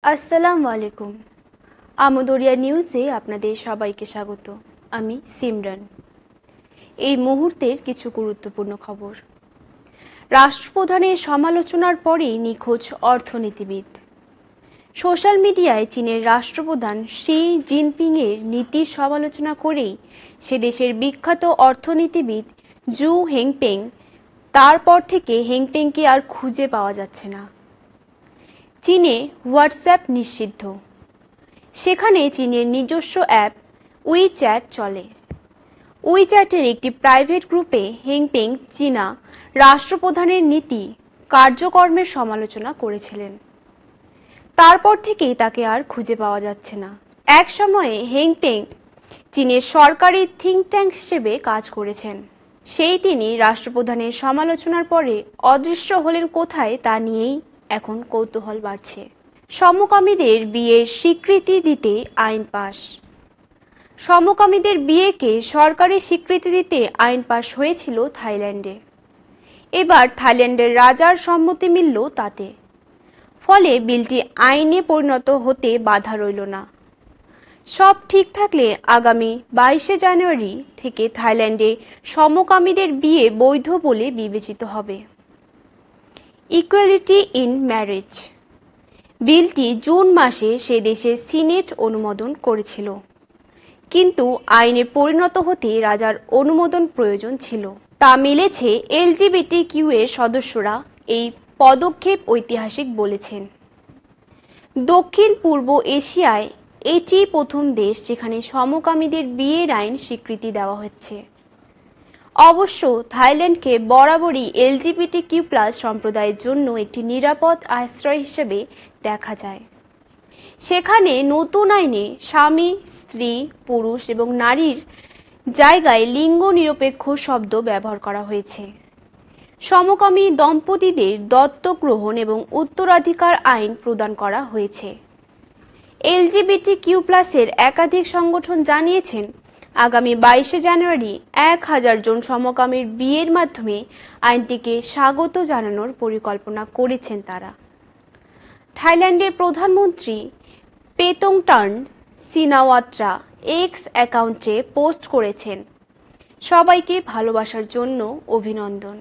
আসসালামু আলাইকুম। আমদরিয়া নিউজে আপনাদের সবাইকে স্বাগত। আমি সিমরান। এই মুহূর্তের কিছু গুরুত্বপূর্ণ খবর। রাষ্ট্রপ্রধানের সমালোচনার পরেই নিখোঁজ অর্থনীতিবিদ। সোশ্যাল মিডিয়ায় চীনের রাষ্ট্রপ্রধান শি জিনপিংয়ের নীতির সমালোচনা করেই সে দেশের বিখ্যাত অর্থনীতিবিদ জু হেংপেং, তারপর থেকে হেংপেংকে আর খুঁজে পাওয়া যাচ্ছে না। চীনে হোয়াটসঅ্যাপ নিষিদ্ধ। সেখানে চীনের নিজস্ব অ্যাপ উইচ্যাট চলে। উইচ্যাটের একটি প্রাইভেট গ্রুপে হেংপেং চীনা রাষ্ট্রপ্রধানের নীতি কার্যক্রমের সমালোচনা করেছিলেন। তারপর থেকেই তাকে আর খুঁজে পাওয়া যাচ্ছে না। এক সময়ে হেংপেং চীনের সরকারি থিঙ্ক ট্যাঙ্ক হিসেবে কাজ করেছেন। তিনি রাষ্ট্রপ্রধানের সমালোচনার পরে অদৃশ্য হলেন কোথায় তা নিয়েই এখন কৌতূহল বাড়ছে। সমকামীদের বিয়ের স্বীকৃতি দিতে আইন পাশ। সমকামীদের বিয়েকে সরকারি স্বীকৃতি দিতে আইন পাশ হয়েছিল থাইল্যান্ডে। এবার থাইল্যান্ডের রাজার সম্মতি মিলল তাতে। ফলে বিলটি আইনে পরিণত হতে বাধা রইল না। সব ঠিক থাকলে আগামী 22শে জানুয়ারি থেকে থাইল্যান্ডে সমকামীদের বিয়ে বৈধ বলে বিবেচিত হবে। ইকুয়ালিটি ইন ম্যারেজ বিলটি জুন মাসে সে দেশের সিনেট অনুমোদন করেছিল, কিন্তু আইনে পরিণত হতে রাজার অনুমোদন প্রয়োজন ছিল। তা মিলেছে এলজিবিটিকিউ এর সদস্যরা এই পদক্ষেপ ঐতিহাসিক বলেছেন। দক্ষিণ পূর্ব এশিয়ায় এটি প্রথম দেশ যেখানে সমকামীদের বিয়ের আইন স্বীকৃতি দেওয়া হচ্ছে। অবশ্য থাইল্যান্ডকে বরাবরই এলজিবিটিকিউ প্লাস সম্প্রদায়ের জন্য একটি নিরাপদ আশ্রয় হিসেবে দেখা যায়। সেখানে নতুন আইনে স্বামী, স্ত্রী, পুরুষ এবং নারীর জায়গায় লিঙ্গ নিরপেক্ষ শব্দ ব্যবহার করা হয়েছে। সমকামী দম্পতিদের দত্তক গ্রহণ এবং উত্তরাধিকার আইন প্রদান করা হয়েছে। এলজিবিটিকিউ প্লাসের একাধিক সংগঠন জানিয়েছেন, আগামী 22শে জানুয়ারি 1000 জন সমকামীর বিয়ের মাধ্যমে আইনটিকে স্বাগত জানানোর পরিকল্পনা করেছেন তারা। থাইল্যান্ডের প্রধানমন্ত্রী পেতংটার্ন সিনাওয়াত্রা এক্স অ্যাকাউন্টে পোস্ট করেছেন, সবাইকে ভালোবাসার জন্য অভিনন্দন।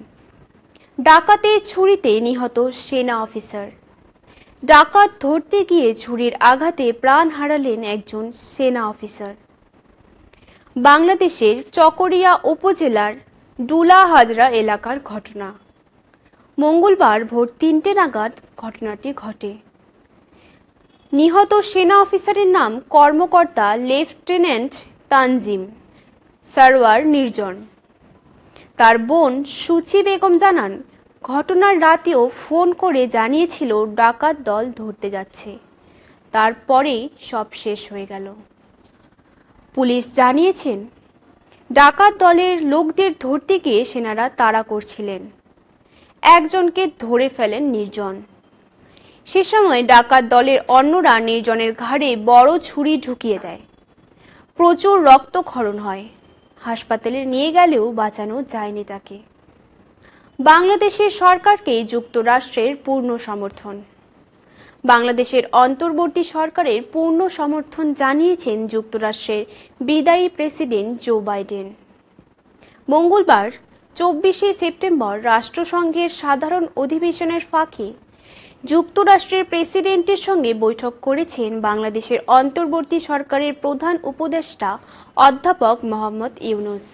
ডাকাতে ছুরিতে নিহত সেনা অফিসার। ডাকাত ধরতে গিয়ে ছুরির আঘাতে প্রাণ হারালেন একজন সেনা অফিসার। বাংলাদেশের চকরিয়া উপজেলার ডুলা হাজরা এলাকার ঘটনা। মঙ্গলবার ভোর 3টে নাগাদ ঘটনাটি ঘটে। নিহত সেনা অফিসারের নাম কর্মকর্তা লেফটেন্যান্ট তানজিম সারওয়ার নির্জন। তার বোন সুচি বেগম জানান, ঘটনার রাতেও ফোন করে জানিয়েছিল ডাকাত দল ধরতে যাচ্ছে। তারপরেই সব শেষ হয়ে গেল। পুলিশ জানিয়েছেন, ডাকাত দলের লোকদের ধরতে গিয়ে সেনারা তাড়া করছিলেন। একজনকে ধরে ফেলেন নির্জন। সে সময় ডাকাত দলের অন্যরা নির্জনের ঘাড়ে বড় ছুরি ঢুকিয়ে দেয়। প্রচুর রক্তক্ষরণ হয়। হাসপাতালে নিয়ে গেলেও বাঁচানো যায়নি তাকে। বাংলাদেশের সরকারকে যুক্তরাষ্ট্রের পূর্ণ সমর্থন। বাংলাদেশের অন্তর্বর্তী সরকারের পূর্ণ সমর্থন জানিয়েছেন যুক্তরাষ্ট্রের বিদায়ী প্রেসিডেন্ট জো বাইডেন। মঙ্গলবার 24শে সেপ্টেম্বর রাষ্ট্রসংঘের সাধারণ অধিবেশনের ফাঁকে যুক্তরাষ্ট্রের প্রেসিডেন্টের সঙ্গে বৈঠক করেছেন বাংলাদেশের অন্তর্বর্তী সরকারের প্রধান উপদেষ্টা অধ্যাপক মোহাম্মদ ইউনূস।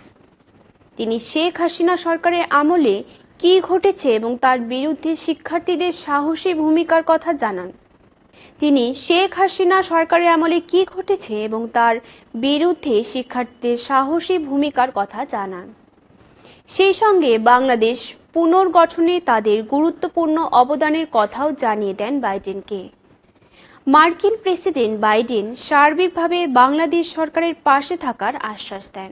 তিনি শেখ হাসিনা সরকারের আমলে কি ঘটেছে এবং তার বিরুদ্ধে শিক্ষার্থীদের সাহসী ভূমিকার কথা জানান। তিনি শেখ হাসিনা সরকারের আমলে কি ঘটেছে এবং তার বিরুদ্ধে শিক্ষার্থীদের সাহসী ভূমিকার কথা জানান। সেই সঙ্গে বাংলাদেশ পুনর্গঠনে তাদের গুরুত্বপূর্ণ অবদানের কথাও জানিয়ে দেন বাইডেনকে। মার্কিন প্রেসিডেন্ট বাইডেন সার্বিকভাবে বাংলাদেশ সরকারের পাশে থাকার আশ্বাস দেন।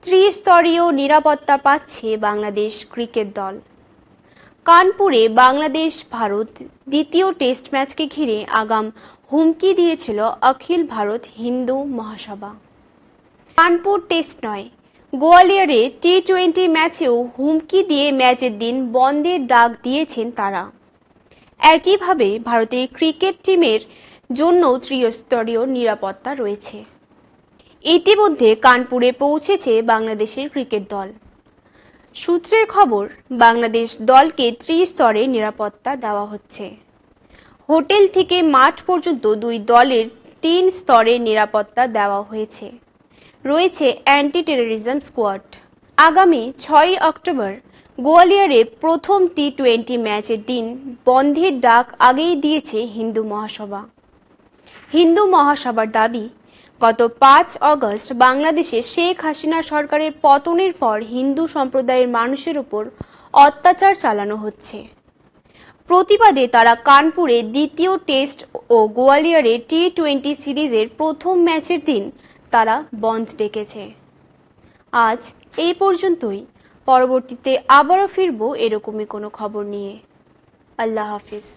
ত্রিস্তরীয় নিরাপত্তা পাচ্ছে বাংলাদেশ ক্রিকেট দল। কানপুরে বাংলাদেশ ভারত দ্বিতীয় টেস্ট ম্যাচকে ঘিরে আগাম হুমকি দিয়েছিল অখিল ভারত হিন্দু মহাসভা। কানপুর টেস্ট নয়, গোয়ালিয়রে টি-20 ম্যাচেও হুমকি দিয়ে ম্যাচের দিন বন্ধের ডাক দিয়েছেন তারা। একইভাবে ভারতের ক্রিকেট টিমের জন্য ত্রিস্তরীয় নিরাপত্তা রয়েছে। ইতিমধ্যে কানপুরে পৌঁছেছে বাংলাদেশের ক্রিকেট দল। সূত্রের খবর, বাংলাদেশ দলকে ত্রিস্তরে নিরাপত্তা দেওয়া হচ্ছে। হোটেল থেকে মাঠ পর্যন্ত দুই দলের 3 স্তরে নিরাপত্তা দেওয়া হয়েছে। রয়েছে অ্যান্টি টেররিজম স্কোয়াড। আগামী 6 অক্টোবর গোয়ালিয়রে প্রথম টি-20 ম্যাচের দিন বন্ধের ডাক আগেই দিয়েছে হিন্দু মহাসভা। হিন্দু মহাসভার দাবি, গত 5 অগস্ট বাংলাদেশে শেখ হাসিনা সরকারের পতনের পর হিন্দু সম্প্রদায়ের মানুষের উপর অত্যাচার চালানো হচ্ছে। প্রতিবাদে তারা কানপুরে দ্বিতীয় টেস্ট ও গোয়ালিয়রে টি-20 সিরিজের প্রথম ম্যাচের দিন তারা বন্ধ ডেকেছে। আজ এই পর্যন্তই। পরবর্তীতে আবারও ফিরবো এরকমই কোনো খবর নিয়ে। আল্লাহ হাফিজ।